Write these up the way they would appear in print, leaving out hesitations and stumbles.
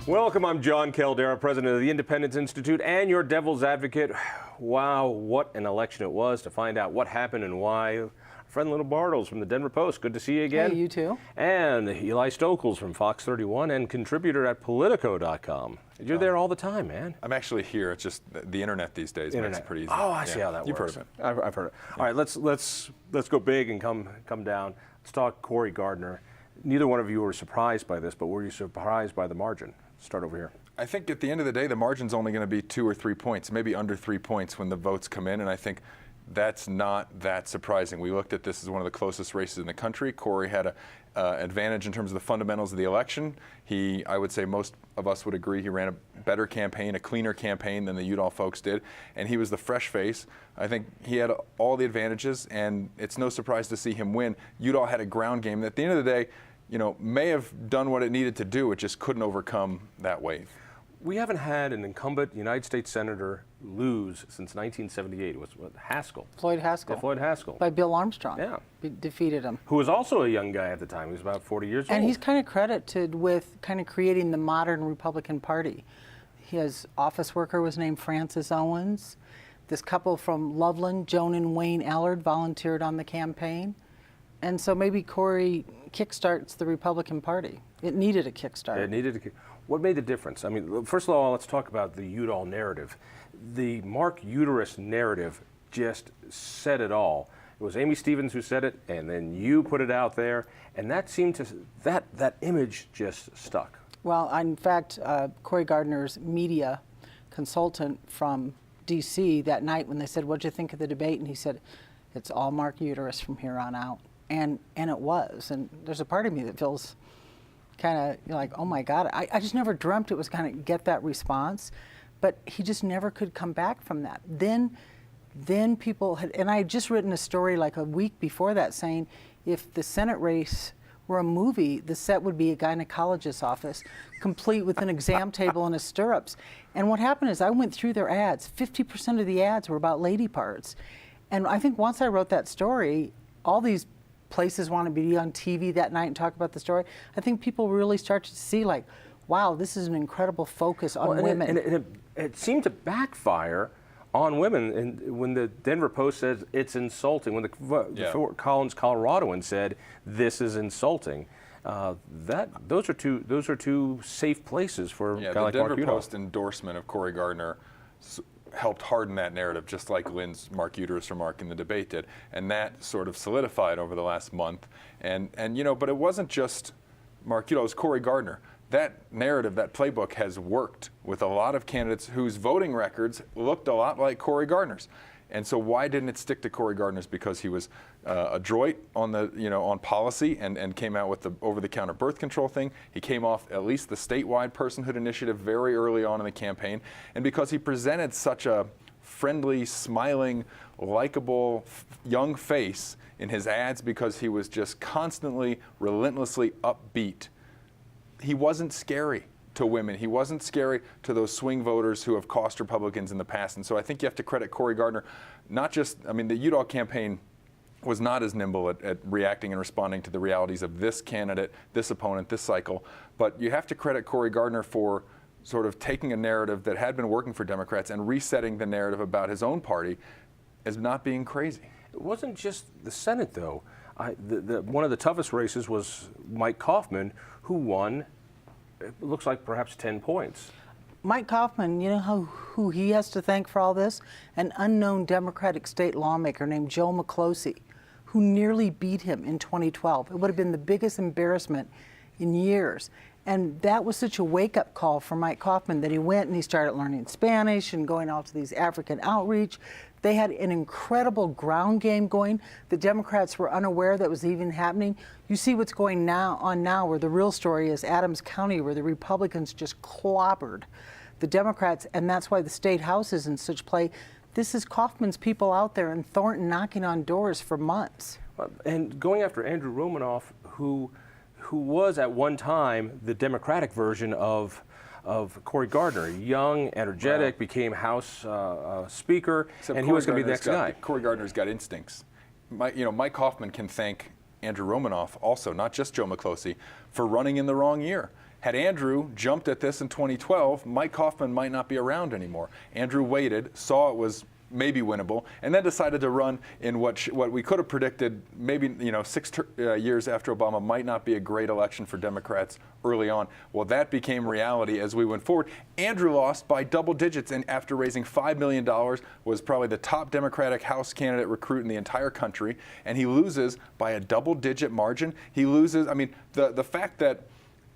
Welcome, I'm Jon Caldara, president of the Independence Institute and your devil's advocate. Wow, what an election it was. To find out what happened and why, our friend Lynn Bartels from the Denver Post. Good to see you again. Hey, you too. And Eli Stokols from Fox 31 and contributor at Politico.com. You're there all the time, man. I'm actually here. It's just the internet these days makes it pretty easy. Oh, I see how that works. You've heard of it. I've heard it. All right, let's go big and come down. Let's talk Cory Gardner. Neither one of you were surprised by this, but were you surprised by the margin? Start over here. I think at the end of the day, the margin's only going to be 2 or 3 points, maybe under 3 points when the votes come in, and I think that's not that surprising. We looked at this as one of the closest races in the country. Cory had an advantage in terms of the fundamentals of the election. I would say most of us would agree he ran a better campaign, a cleaner campaign than the Udall folks did, and he was the fresh face. I think he had all the advantages, and it's no surprise to see him win. Udall had a ground game that at the end of the day, may have done what it needed to do. It just couldn't overcome that wave. We haven't had an incumbent United States Senator lose since 1978. It was Haskell. Floyd Haskell. Yeah, Floyd Haskell. By Bill Armstrong. Yeah. Defeated him. Who was also a young guy at the time. He was about 40 years old. And he's kind of credited with kind of creating the modern Republican Party. His office worker was named Francis Owens. This couple from Loveland, Joan and Wayne Allard, volunteered on the campaign. And so maybe Cory kickstarts the Republican Party. It needed a kickstart. It needed a kick. What made the difference? I mean, first of all, let's talk about the Udall narrative. The Mark Uterus narrative just said it all. It was Amy Stevens who said it, and then you put it out there, and that seemed to that image just stuck. Well, in fact, Cory Gardner's media consultant from D.C. that night when they said, "What'd you think of the debate?" and he said, "It's all Mark Uterus from here on out." And it was. And there's a part of me that feels kind of like, oh my God, I just never dreamt it was going to get that response. But he just never could come back from that. Then people had, and I had just written a story like a week before that saying if the Senate race were a movie, the set would be a gynecologist's office, complete with an exam table and a stirrups. And what happened is I went through their ads. 50% of the ads were about lady parts. And I think once I wrote that story, all these places want to be on TV that night and talk about the story. I think people really started to see like, wow, this is an incredible focus on women. And it seemed to backfire on women. And when the Denver Post says it's insulting, when the Fort Collins Coloradoan said this is insulting, those are two safe places for a guy like Mark Udall. The Denver Post endorsement of Cory Gardner helped harden that narrative, just like Lynn's Mark Uterus remark in the debate did, and that sort of solidified over the last month. And but it wasn't just Mark Udall, it was Cory Gardner. That narrative, that playbook has worked with a lot of candidates whose voting records looked a lot like Cory Gardner's. And so why didn't it stick to Cory Gardner's? Because he was adroit on on policy and came out with the over-the-counter birth control thing. He came off at least the statewide personhood initiative very early on in the campaign, and because he presented such a friendly, smiling, likable young face in his ads, because he was just constantly, relentlessly upbeat. He wasn't scary to women. He wasn't scary to those swing voters who have cost Republicans in the past. And so I think you have to credit Cory Gardner, not just, the Udall campaign was not as nimble at reacting and responding to the realities of this candidate, this opponent, this cycle, but you have to credit Cory Gardner for sort of taking a narrative that had been working for Democrats and resetting the narrative about his own party as not being crazy. It wasn't just the Senate, though. One of the toughest races was Mike Coffman, who won, it looks like perhaps 10 points. Mike Coffman, you know who he has to thank for all this? An unknown Democratic state lawmaker named Joe McCloskey, who nearly beat him in 2012. It would have been the biggest embarrassment in years. And that was such a wake-up call for Mike Coffman that he went and he started learning Spanish and going out to these African outreach. They had an incredible ground game going. The Democrats were unaware that was even happening. You see what's going on now, where the real story is Adams County, where the Republicans just clobbered the Democrats, and that's why the state house is in such play. This is Coffman's people out there in Thornton knocking on doors for months. And going after Andrew Romanoff, who was at one time the Democratic version of Cory Gardner, young, energetic, became House Speaker, and he was going to be the next guy. Cory Gardner's got instincts. Mike Coffman can thank Andrew Romanoff also, not just Joe McCloskey, for running in the wrong year. Had Andrew jumped at this in 2012, Mike Coffman might not be around anymore. Andrew waited, saw it was maybe winnable, and then decided to run in what we could have predicted maybe 6 years after Obama might not be a great election for Democrats early on. Well, that became reality as we went forward. Andrew lost by double digits, and after raising $5 million, was probably the top Democratic House candidate recruit in the entire country, and he loses by a double-digit margin. He loses, I mean, the fact that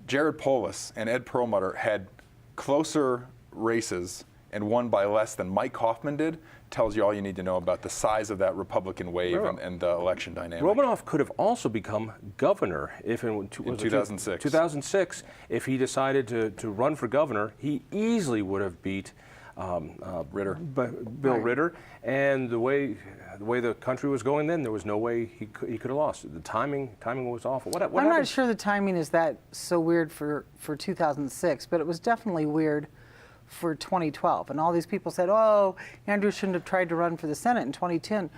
Jared Polis and Ed Perlmutter had closer races and won by less than Mike Coffman did tells you all you need to know about the size of that Republican wave and the election dynamic. Romanoff could have also become governor if in 2006. 2006, if he decided to run for governor, he easily would have beat Ritter. Bill Ritter. And the way the country was going then, there was no way he could have lost. The timing was awful. What I'm happened? not sure the timing is that so weird for 2006, but it was definitely weird for 2012. And all these people said, oh, Andrew shouldn't have tried to run for the Senate in 2010.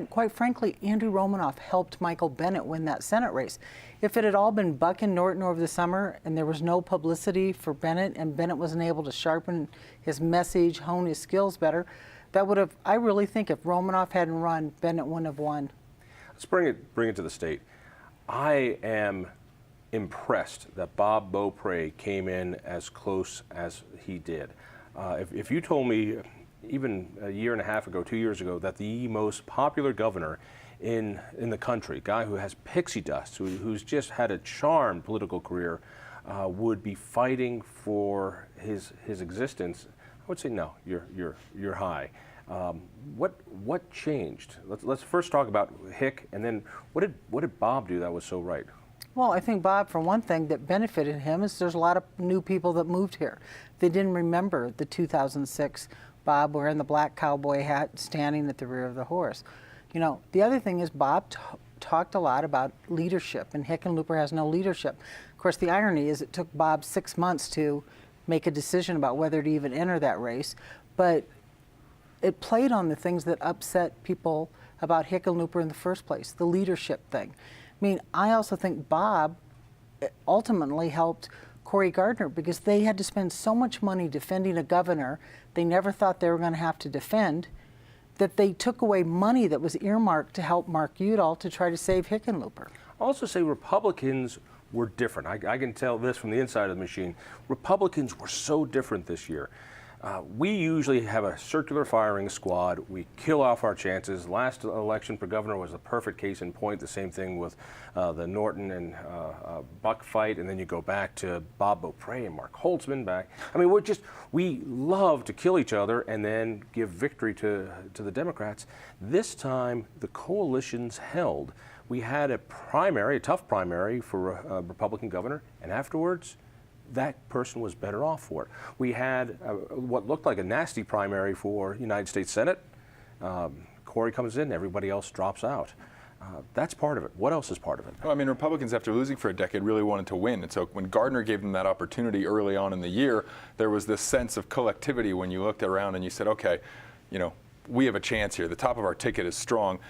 Quite frankly, Andrew Romanoff helped Michael Bennet win that Senate race. If it had all been Buck and Norton over the summer and there was no publicity for Bennet and Bennet wasn't able to sharpen his message, hone his skills better, that would have, I really think if Romanoff hadn't run, Bennet wouldn't have won. Let's bring it to the state. I am impressed that Bob Beaupre came in as close as he did. If you told me even a year and a half ago, 2 years ago, that the most popular governor in the country, guy who has pixie dust, who's just had a charmed political career, would be fighting for his existence, I would say no. You're high. What changed? Let's first talk about Hick, and then what did Bob do that was so right? Well, I think, Bob, for one thing, that benefited him is there's a lot of new people that moved here. They didn't remember the 2006 Bob wearing the black cowboy hat standing at the rear of the horse. You know, the other thing is Bob talked a lot about leadership, and Hickenlooper has no leadership. Of course, the irony is it took Bob 6 months to make a decision about whether to even enter that race, but it played on the things that upset people about Hickenlooper in the first place, the leadership thing. I mean, I also think Bob ultimately helped Cory Gardner because they had to spend so much money defending a governor they never thought they were going to have to defend, that they took away money that was earmarked to help Mark Udall to try to save Hickenlooper. I'll also say Republicans were different. I can tell this from the inside of the machine. Republicans were so different this year. We usually have a circular firing squad. We kill off our chances. Last election for governor was a perfect case in point. The same thing with the Norton and Buck fight, and then you go back to Bob Beaupre and Mark Holtzman back. I mean, we love to kill each other and then give victory to the Democrats. This time, the coalitions held. We had a tough primary for a Republican governor, and afterwards, that person was better off for it. We had what looked like a nasty primary for United States Senate. Cory comes in, everybody else drops out. That's part of it. What else is part of it? Well, I mean, Republicans, after losing for a decade, really wanted to win. And so when Gardner gave them that opportunity early on in the year, there was this sense of collectivity when you looked around and you said, okay, we have a chance here. The top of our ticket is strong.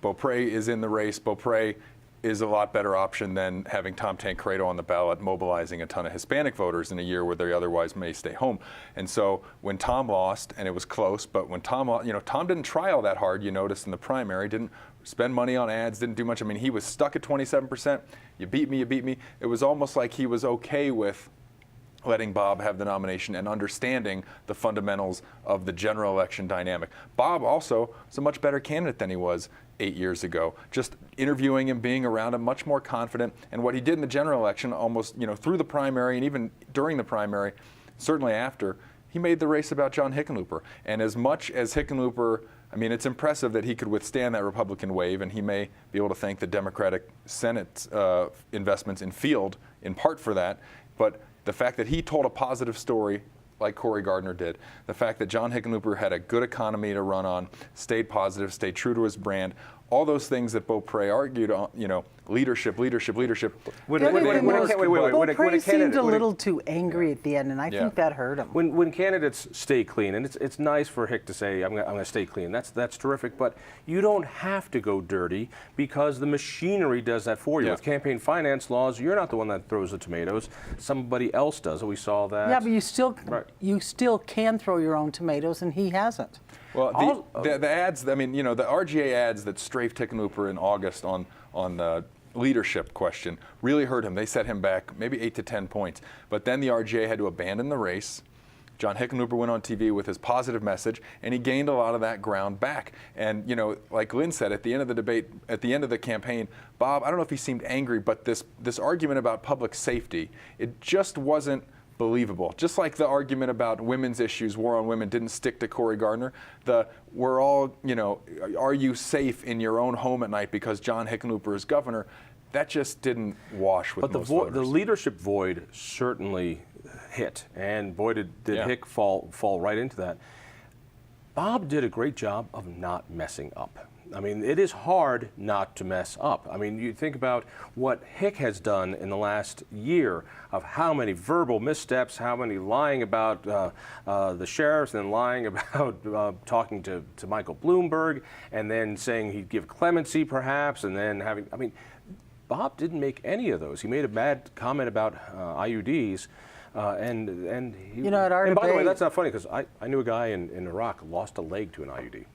Beaupre is in the race. Beaupre is a lot better option than having Tom Tancredo on the ballot mobilizing a ton of Hispanic voters in a year where they otherwise may stay home. And so when Tom lost, and it was close, but when Tom lost, Tom didn't try all that hard, you noticed in the primary, didn't spend money on ads, didn't do much. I mean, he was stuck at 27%. You beat me. It was almost like he was okay with letting Bob have the nomination and understanding the fundamentals of the general election dynamic. Bob also is a much better candidate than he was 8 years ago. Just interviewing him, being around him, much more confident. And what he did in the general election, almost through the primary and even during the primary, certainly after, he made the race about John Hickenlooper. And as much as Hickenlooper, I mean, it's impressive that he could withstand that Republican wave, and he may be able to thank the Democratic Senate investments in field in part for that. But the fact that he told a positive story like Cory Gardner did, the fact that John Hickenlooper had a good economy to run on, stayed positive, stayed true to his brand, all those things that Beaupre argued on, leadership. When The a other thing was, Bo Prey seemed candidate- a little too angry at the end, and I think that hurt him. When candidates stay clean, and it's nice for Hick to say, I'm going to stay clean. That's terrific, but you don't have to go dirty because the machinery does that for you. Yeah. With campaign finance laws, you're not the one that throws the tomatoes. Somebody else does. We saw that. Yeah, but you still can throw your own tomatoes, and he hasn't. Well, the ads, I mean, you know, the RGA ads that strafed Hickenlooper in August on the leadership question really hurt him. They set him back maybe 8 to 10 points. But then the RGA had to abandon the race. John Hickenlooper went on TV with his positive message, and he gained a lot of that ground back. And, you know, like Lynn said, at the end of the debate, at the end of the campaign, Bob, I don't know if he seemed angry, but this argument about public safety, it just wasn't believable. Just like the argument about women's issues, war on women, didn't stick to Cory Gardner. We're all, you know, are you safe in your own home at night because John Hickenlooper is governor? That just didn't wash with most voters. But the leadership void certainly hit, and boy, did Hick fall right into that. Bob did a great job of not messing up. I mean, it is hard not to mess up. I mean, you think about what Hick has done in the last year of how many verbal missteps, how many lying about the sheriffs, and lying about talking to Michael Bloomberg, and then saying he'd give clemency perhaps, and then having, I mean, Bob didn't make any of those. He made a bad comment about IUDs. And he, you know, at our and by the way, debate- that's not funny because I knew a guy in Iraq lost a leg to an IUD.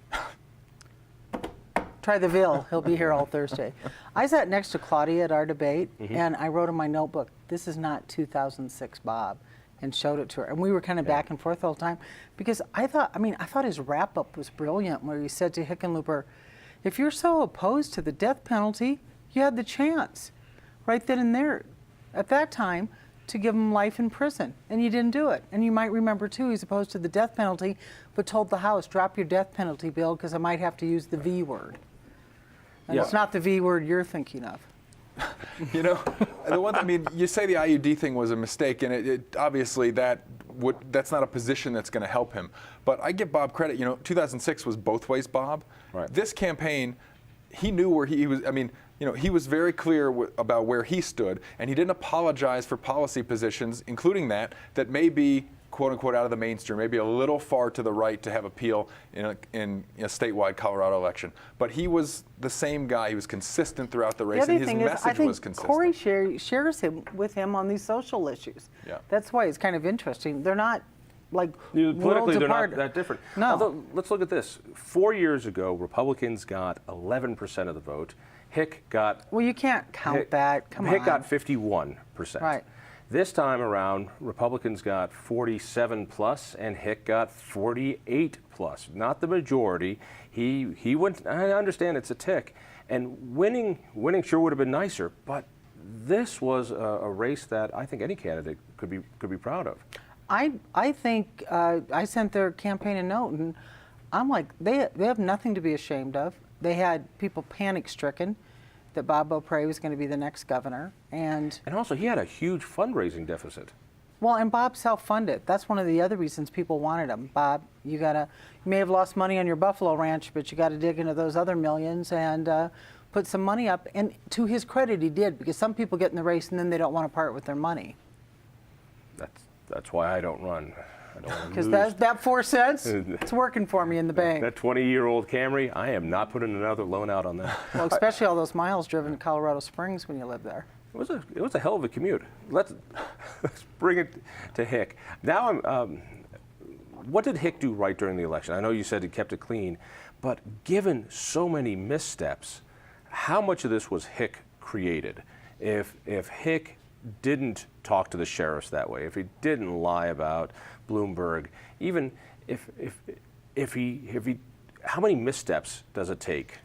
Try the Ville. He'll be here all Thursday. I sat next to Claudia at our debate, and I wrote in my notebook, "This is not 2006 Bob," and showed it to her. And we were kind of back and forth all the time because I thought his wrap-up was brilliant where he said to Hickenlooper, if you're so opposed to the death penalty, you had the chance right then and there at that time to give him life in prison, and you didn't do it. And you might remember, too, he's opposed to the death penalty, but told the House, drop your death penalty bill because I might have to use the V word. And it's not the V word you're thinking of. You know, I mean, you say the IUD thing was a mistake, and it obviously that's not a position that's going to help him. But I give Bob credit. You know, 2006 was both ways, Bob. Right. This campaign, he knew where he was. I mean, you know, he was very clear about where he stood, and he didn't apologize for policy positions, including that may be, quote unquote, out of the mainstream, maybe a little far to the right to have appeal in a statewide Colorado election. But he was the same guy. He was consistent throughout the race, The and other his thing is, message I think was consistent. Cory shares him with him on these social issues. Yeah. That's why it's kind of interesting. They're not like Politically, worlds they're apart. not that different. No. Although, let's look at this. 4 years ago, Republicans got 11% of the vote. Hick got... Well, you can't count that. Come on. Hick got 51%. Right. This time around, Republicans got 47 plus, and Hick got 48 plus. Not the majority. He went. I understand it's a tick, and winning sure would have been nicer. But this was a race that I think any candidate could be proud of. I think I sent their campaign a note, and I'm like, they have nothing to be ashamed of. They had people panic-stricken that Bob Beaupre was going to be the next governor, and also he had a huge fundraising deficit. well, and Bob self-funded. That's one of the other reasons people wanted him. Bob, you may have lost money on your Buffalo ranch, but you got to dig into those other millions and put some money up. And to his credit, he did, because some people get in the race and then they don't want to part with their money. That's why I don't run. I don't want to Because lose. that 4 cents, it's working for me in the bank. That 20-year-old Camry, I am not putting another loan out on that. Well, especially all those miles driven to Colorado Springs when you live there. It was a hell of a commute. Let's bring it to Hick. Now, what did Hick do right during the election? I know you said he kept it clean, but given so many missteps, how much of this was Hick created? If Hick didn't talk to the sheriffs that way, if he didn't lie about Bloomberg, even if he, how many missteps does it take?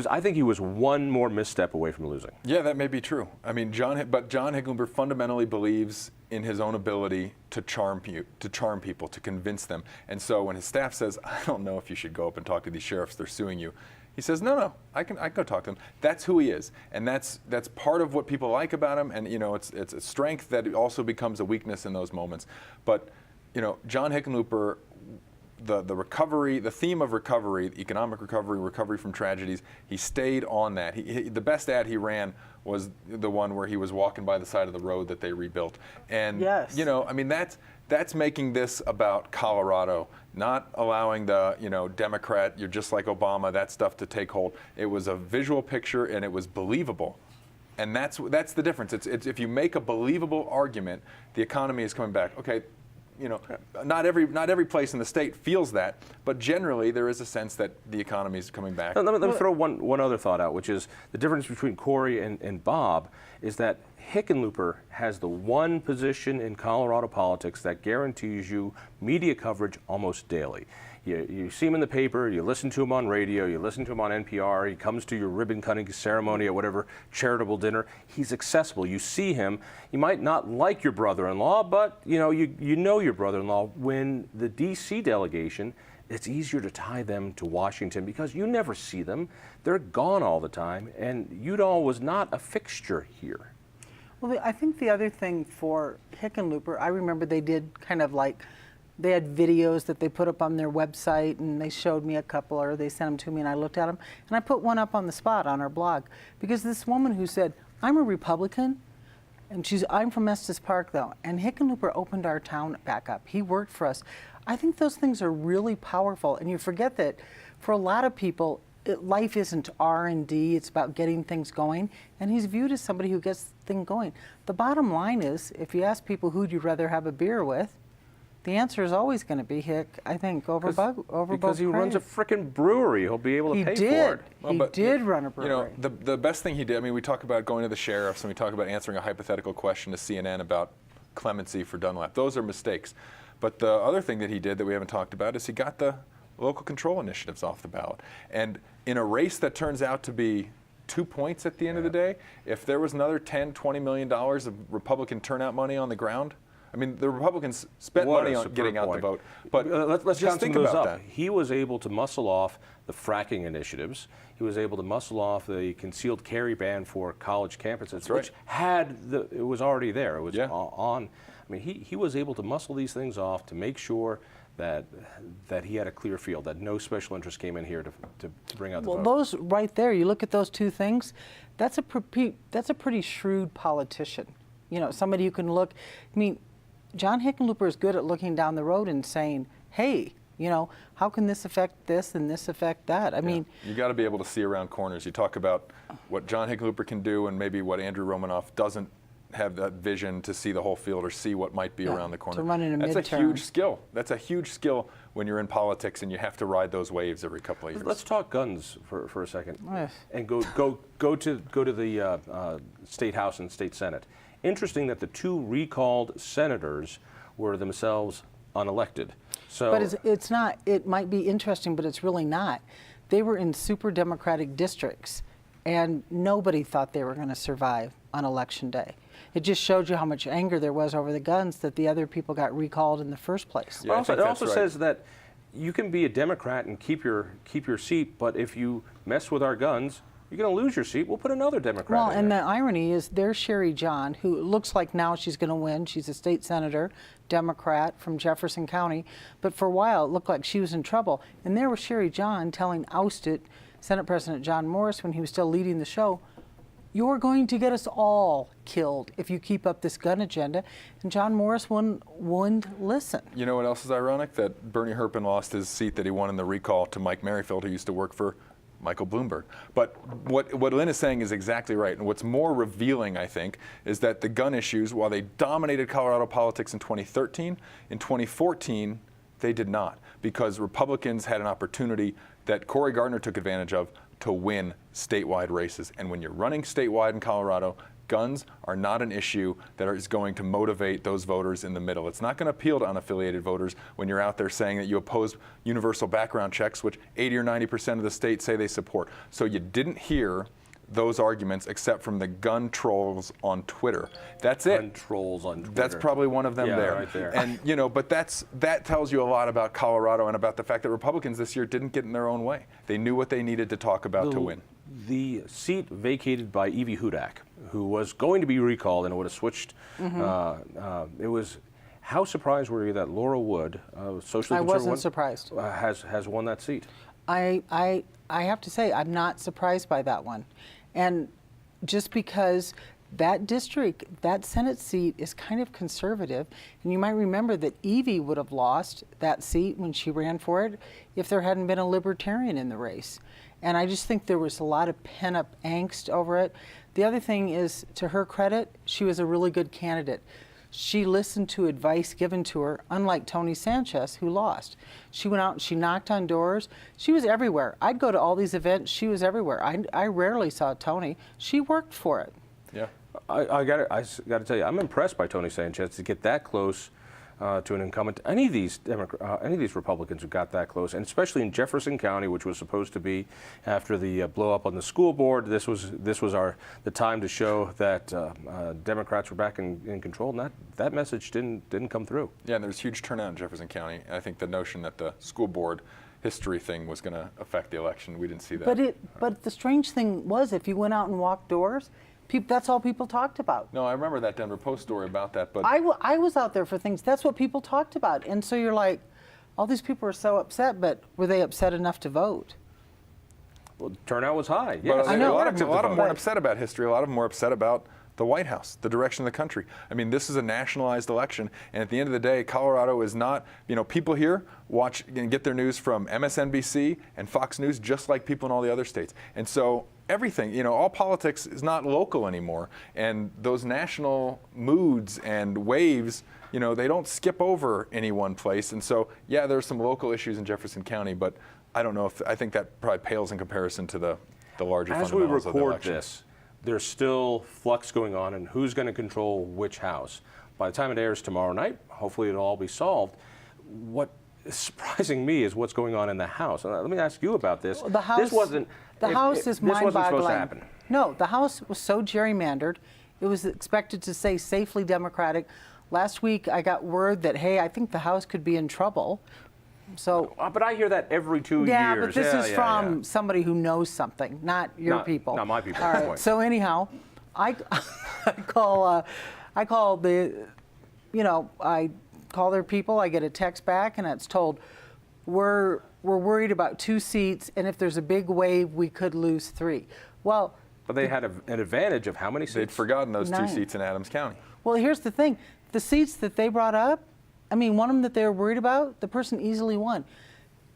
I think he was one more misstep away from losing. Yeah, that may be true. I mean, John Hickenlooper fundamentally believes in his own ability to charm people, to convince them. And so when his staff says, "I don't know if you should go up and talk to these sheriffs, they're suing you," he says, "No, I can go talk to them." That's who he is, and that's part of what people like about him. And you know, it's a strength that also becomes a weakness in those moments. But you know, John Hickenlooper, the recovery, the theme of recovery, economic recovery, recovery from tragedies. He stayed on that. The best ad he ran was the one where he was walking by the side of the road that they rebuilt. And Yes. you know, I mean, that's making this about Colorado, not allowing the, you know, Democrat, you're just like Obama, that stuff to take hold. It was a visual picture and it was believable. And that's the difference. It's if you make a believable argument, the economy is coming back. Okay, you know, not every place in the state feels that, but generally there is a sense that the economy is coming back. Let me throw one other thought out, which is the difference between Cory and Bob is that Hickenlooper has the one position in Colorado politics that guarantees you media coverage almost daily. You see him in the paper, you listen to him on radio, you listen to him on NPR, he comes to your ribbon cutting ceremony at whatever charitable dinner. He's accessible. You see him. You might not like your brother-in-law, but you know your brother-in-law. When the D.C. delegation, it's easier to tie them to Washington because you never see them. They're gone all the time, and Udall was not a fixture here. Well, I think the other thing for Hickenlooper, I remember they did kind of like, they had videos that they put up on their website, and they showed me a couple, or they sent them to me, and I looked at them. And I put one up on the spot on our blog, because this woman who said, I'm a Republican, and I'm from Estes Park, though, and Hickenlooper opened our town back up. He worked for us. I think those things are really powerful, and you forget that for a lot of people, life isn't R&D, it's about getting things going, and he's viewed as somebody who gets things going. The bottom line is, if you ask people who'd you rather have a beer with, the answer is always going to be Hick, I think, over because he both runs a frickin' brewery. He'll be able to pay for it. He did run a brewery. You know, the best thing he did, I mean, we talk about going to the sheriffs and we talk about answering a hypothetical question to CNN about clemency for Dunlap. Those are mistakes. But the other thing that he did that we haven't talked about is he got the local control initiatives off the ballot. And in a race that turns out to be 2 points at the end of the day, if there was another $10, $20 million of Republican turnout money on the ground, I mean, the Republicans spent money on getting out the vote. But let's just think about that. He was able to muscle off the fracking initiatives. He was able to muscle off the concealed carry ban for college campuses, which it was already there. It was on. I mean, he was able to muscle these things off to make sure that he had a clear field, that no special interest came in here to bring out the vote. Well, those right there, you look at those two things, that's a pretty shrewd politician. You know, somebody who can look, I mean, John Hickenlooper is good at looking down the road and saying, hey, you know, how can this affect this and this affect that? I mean, you got to be able to see around corners. You talk about what John Hickenlooper can do and maybe what Andrew Romanoff doesn't have that vision to see the whole field or see what might be around the corner. To run in a midterm. That's a huge skill. That's a huge skill when you're in politics and you have to ride those waves every couple of years. Let's talk guns for a second, Yes. and go to the State House and State Senate. Interesting that the two recalled senators were themselves unelected. So, but it's not. It might be interesting, but it's really not. They were in super Democratic districts, and nobody thought they were going to survive on Election Day. It just showed you how much anger there was over the guns that the other people got recalled in the first place. Yeah, it also says that you can be a Democrat and keep your seat, but if you mess with our guns, you're going to lose your seat. We'll put another Democrat Well, in and there. the irony is there's Sherry John, who looks like now she's going to win. She's a state senator, Democrat from Jefferson County. But for a while, it looked like she was in trouble. And there was Sherry John telling ousted Senate President John Morris when he was still leading the show, you're going to get us all killed if you keep up this gun agenda. And John Morris wouldn't listen. You know what else is ironic? That Bernie Herpin lost his seat that he won in the recall to Mike Merrifield, who used to work for Michael Bloomberg. But what Lynn is saying is exactly right. And what's more revealing, I think, is that the gun issues, while they dominated Colorado politics in 2013, in 2014, they did not. Because Republicans had an opportunity that Cory Gardner took advantage of to win statewide races. And when you're running statewide in Colorado, guns are not an issue that is going to motivate those voters in the middle. It's not going to appeal to unaffiliated voters when you're out there saying that you oppose universal background checks, which 80 or 90% of the states say they support. So you didn't hear those arguments except from the gun trolls on Twitter. That's it. Gun trolls on Twitter. That's probably one of them there. Right there. And you know, but that tells you a lot about Colorado and about the fact that Republicans this year didn't get in their own way. They knew what they needed to talk about to win. The seat vacated by Evie Hudak, who was going to be recalled and would have switched. It was How surprised were you that Laura Wood, socially I conservative, wasn't surprised. has won that seat? I have to say, I'm not surprised by that one. And just because that district, that Senate seat is kind of conservative, and you might remember that Evie would have lost that seat when she ran for it if there hadn't been a libertarian in the race. And I just think there was a lot of pent-up angst over it. The other thing is, to her credit, she was a really good candidate. She listened to advice given to her, unlike Tony Sanchez, who lost. She went out and she knocked on doors. She was everywhere. I'd go to all these events. She was everywhere. I rarely saw Tony. She worked for it. Yeah. I got to tell you, I'm impressed by Tony Sanchez to get that close to an incumbent. Any of these Republicans who got that close, and especially in Jefferson County, which was supposed to be after the blow up on the school board, this was the time to show that Democrats were back in control, and that message didn't come through. Yeah, and there's huge turnout in Jefferson County. And I think the notion that the school board history thing was going to affect the election, we didn't see that. But the strange thing was, if you went out and walked doors, that's all people talked about. No, I remember that Denver Post story about that, but I was out there for things. That's what people talked about. And so you're like, all these people are so upset, but were they upset enough to vote? Well, turnout was high. but Yes, I know. a lot of them vote. weren't upset about history. A lot of them were upset about the White House, the direction of the country. I mean, this is a nationalized election, and at the end of the day, Colorado is not, people here watch and get their news from MSNBC and Fox News just like people in all the other states. And so everything, all politics is not local anymore. And those national moods and waves, they don't skip over any one place. And so, yeah, there's some local issues in Jefferson County, but I don't know I think that probably pales in comparison to the larger as we fundamentals of the record election. this, there's still flux going on in who's going to control which house. By the time it airs tomorrow night, hopefully it'll all be solved. What is surprising me is what's going on in the House. Let me ask you about this. The House, this wasn't. The House is this wasn't supposed to mind-boggling. happen. No, the House was so gerrymandered. It was expected to say safely Democratic. Last week, I got word that, hey, I think the House could be in trouble. So, But I hear that every 2 yeah, years. but this is from somebody who knows something, not your people. Not my people. All at this right. point. So anyhow, I call the, I call their people. I get a text back, and it's told, we're worried about 2 seats, and if there's a big wave, we could lose 3. Well, But they had an advantage of how many seats? They'd forgotten those 2 9. seats in Adams County. well, here's the thing: the seats that they brought up, one of them that they were worried about, the person easily won.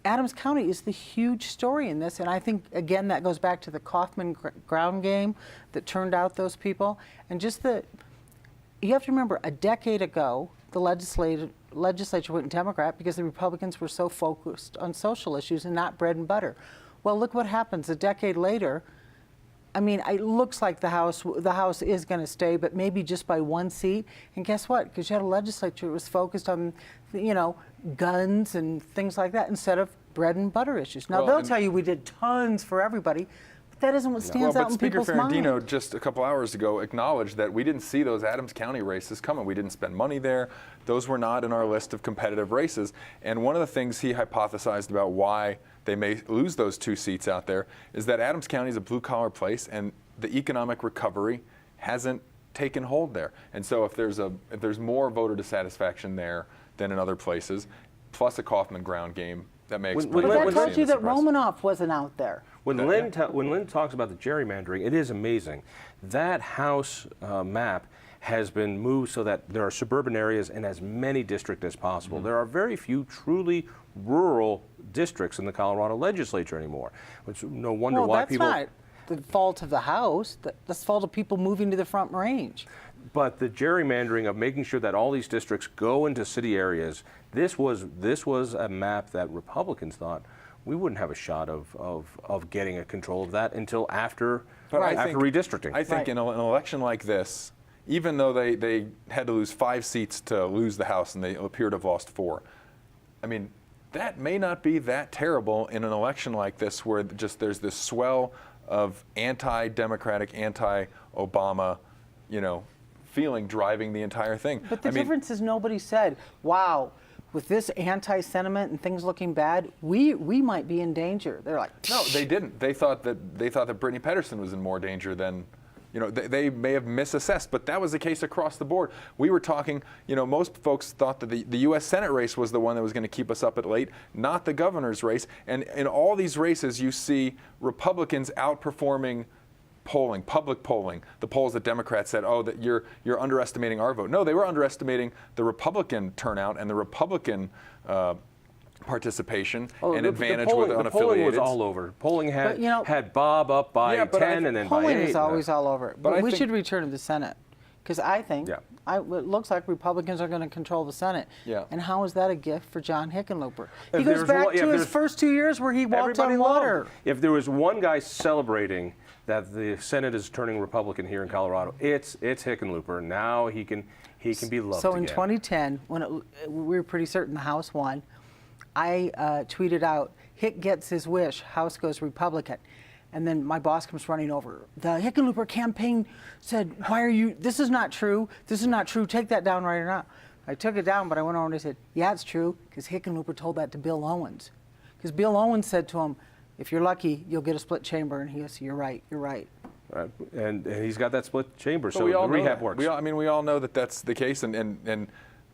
Adams County is the huge story in this, and I think, again, that goes back to the Kaufman ground game that turned out those people. And just you have to remember, a decade ago, the legislature went Democrat because the Republicans were so focused on social issues and not bread and butter. Well, look what happens a decade later. It looks like the House is going to stay, but maybe just by 1 seat. And guess what? Because you had a legislature that was focused on, guns and things like that instead of bread and butter issues. Now, they'll tell you we did tons for everybody, but that isn't what stands out in Speaker people's Ferrandino minds. just a couple hours ago acknowledged that we didn't see those Adams County races coming. We didn't spend money there. Those were not in our list of competitive races. And one of the things he hypothesized about why they may lose those 2 seats out there is that Adams County is a blue-collar place, and the economic recovery hasn't taken hold there. And so if there's more voter dissatisfaction there than in other places, plus a Kaufman ground game, that may explain. But When- that when- tells you that Romanoff wasn't out there. When Lynn talks about the gerrymandering, it is amazing. That House map has been moved so that there are suburban areas in as many districts as possible. There are very few truly rural districts in the Colorado legislature anymore. It's no wonder why that's people. not the fault of the House. That's the fault of people moving to the Front Range. But the gerrymandering of making sure that all these districts go into city areas, this was a map that Republicans thought we wouldn't have a shot of getting a control of that until after redistricting. I think in an election like this, even though they had to lose 5 seats to lose the House and they appear to have lost 4, that may not be that terrible in an election like this where just there's this swell of anti-democratic, anti-Obama, feeling driving the entire thing. But the difference is nobody said, wow, with this anti-sentiment and things looking bad, we might be in danger. They're like, no, they didn't. They thought that Brittany Pedersen was in more danger than they may have misassessed, but that was the case across the board. We were talking, most folks thought that the U.S. Senate race was the one that was going to keep us up at late, not the governor's race. And in all these races, you see Republicans outperforming polling, public polling, the polls that Democrats said, oh, that you're underestimating our vote. No, they were underestimating the Republican turnout and the Republican participation and advantage with unaffiliated. The polling was all over. Polling had had Bob up by 10 and then by 8. Polling is always all over. But we think, should return to the Senate, because I think it looks like Republicans are going to control the Senate. Yeah. And how is that a gift for Jon Hickenlooper? He goes back to his first 2 years where he walked on water. If there was one guy celebrating that the Senate is turning Republican here in Colorado, it's Hickenlooper. Now he can be loved So in again. 2010, when we were pretty certain the House won, I tweeted out, Hick gets his wish, House goes Republican. And then my boss comes running over. The Hickenlooper campaign said, why are you, this is not true, take that down right now. I took it down, but I went over and I said, yeah, it's true, because Hickenlooper told that to Bill Owens. Because Bill Owens said to him, if you're lucky, you'll get a split chamber. And he goes, you're right. And he's got that split chamber, so we all the rehab works. We all know that that's the case, and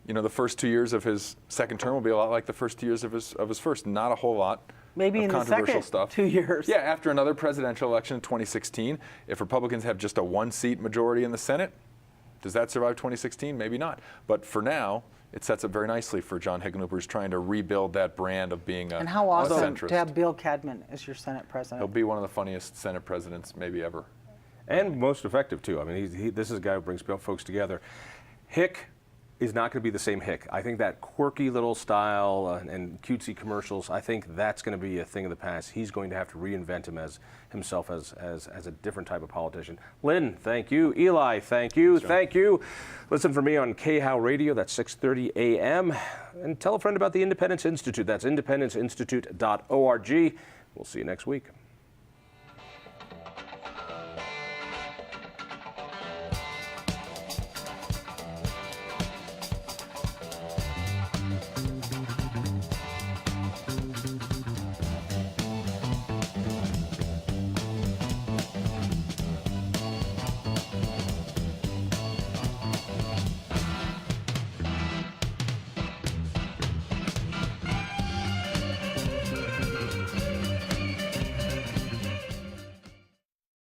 the first 2 years of his second term will be a lot like the first 2 years of his first. Not a whole lot. Maybe of in the controversial second stuff. 2 years. Yeah, after another presidential election in 2016, if Republicans have just a one-seat majority in the Senate, does that survive 2016? Maybe not. But for now, it sets up very nicely for Jon Hickenlooper, who's trying to rebuild that brand of being a centrist. And how awesome to have Bill Cadman as your Senate president. He'll be one of the funniest Senate presidents maybe ever. And most effective, too. I mean, this is a guy who brings folks together. Hick is not going to be the same Hick. I think that quirky little style and cutesy commercials, I think that's going to be a thing of the past. He's going to have to reinvent himself as a different type of politician. Lynn, thank you. Eli, thank you. Thank you. Listen for me on KHOW Radio. That's 6:30 a.m. And tell a friend about the Independence Institute. That's independenceinstitute.org. We'll see you next week.